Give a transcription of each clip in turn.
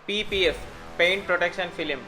PPF, paint protection film,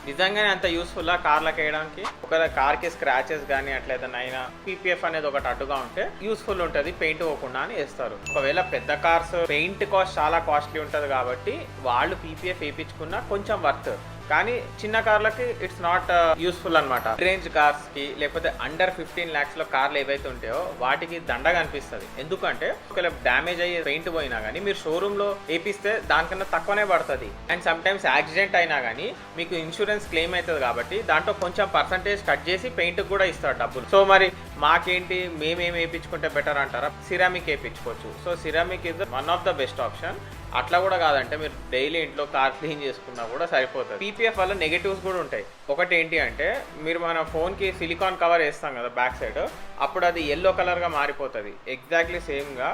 నిజంగానే అంత యూస్ఫుల్లా కార్లకు వేయడానికి? ఒకవేళ కార్కి స్క్రాచెస్ కానీ అట్లా ఏదైనా అయినా పీపీఎఫ్ అనేది ఒకటి అడ్డుగా ఉంటే యూస్ఫుల్ ఉంటుంది, పెయింట్ పోకుండా అని వేస్తారు. ఒకవేళ పెద్ద కార్స్ పెయింట్ కాస్ట్ చాలా కాస్ట్లీ ఉంటుంది కాబట్టి వాళ్ళు పీపీఎఫ్ వేయించుకున్నా కొంచెం వర్త్, కానీ చిన్న కార్లకి ఇట్స్ నాట్ యూస్ఫుల్ అనమాట. రేంజ్ కార్స్కి లేకపోతే అండర్ 15 lakhs కార్లు ఏవైతే ఉంటాయో వాటికి దండగా అనిపిస్తుంది. ఎందుకంటే ఒకవేళ డ్యామేజ్ అయ్యి పెయింట్ పోయినా కానీ మీరు షోరూంలో వేపిస్తే దానికన్నా తక్కువనే పడుతుంది. అండ్ సమ్ టైమ్స్ యాక్సిడెంట్ అయినా కానీ మీకు ఇన్సూరెన్స్ క్లెయిమ్ అవుతుంది కాబట్టి దాంట్లో కొంచెం పర్సంటేజ్ కట్ చేసి పెయింట్ కూడా ఇస్తారు డబ్బులు. సో మరి మాకేంటి, మేమేం వేయించుకుంటే బెటర్ అంటారా? సిరామిక్ వేయించుకోవచ్చు. So ceramic is one of the best option. అట్లా కూడా కాదంటే మీరు డైలీ ఇంట్లో కార్ క్లీన్ చేసుకున్నా కూడా సరిపోతుంది. పీపీఎఫ్ వల్ల నెగటివ్స్ కూడా ఉంటాయి. ఒకటి ఏంటి అంటే మీరు మన ఫోన్కి సిలికాన్ కవర్ వేస్తాం కదా బ్యాక్ సైడ్, అప్పుడు అది ఎల్లో కలర్గా మారిపోతుంది. ఎగ్జాక్ట్లీ సేమ్గా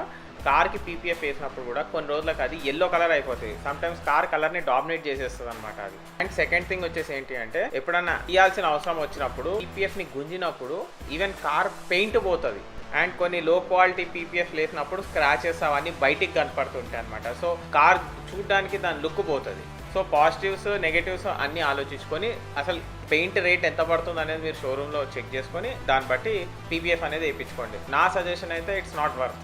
కార్కి పీపీఎఫ్ వేసినప్పుడు కూడా కొన్ని రోజులకు అది ఎల్లో కలర్ అయిపోతుంది. సమ్ టైమ్స్ కార్ కలర్ని డామినేట్ చేసేస్తుంది అనమాట అది. అండ్ సెకండ్ థింగ్ వచ్చేసి ఏంటి అంటే ఎప్పుడన్నా తీయాల్సిన అవసరం వచ్చినప్పుడు పీపీఎఫ్ని గుంజినప్పుడు ఈవెన్ కార్ పెయింట్ పోతుంది. అండ్ కొన్ని లో క్వాలిటీ పీపీఎఫ్ వేసినప్పుడు స్క్రాచెస్ అవన్నీ బయటికి కనపడుతుంటాయి అనమాట. సో కార్ చూడడానికి దాని లుక్ పోతుంది. సో పాజిటివ్స్ నెగటివ్స్ అన్నీ ఆలోచించుకొని అసలు పెయింట్ రేట్ ఎంత పడుతుంది అనేది మీరు షోరూంలో చెక్ చేసుకొని దాన్ని బట్టి పీపీఎఫ్ అనేది వేయించుకోండి. నా సజెషన్ అయితే ఇట్స్ నాట్ వర్త్.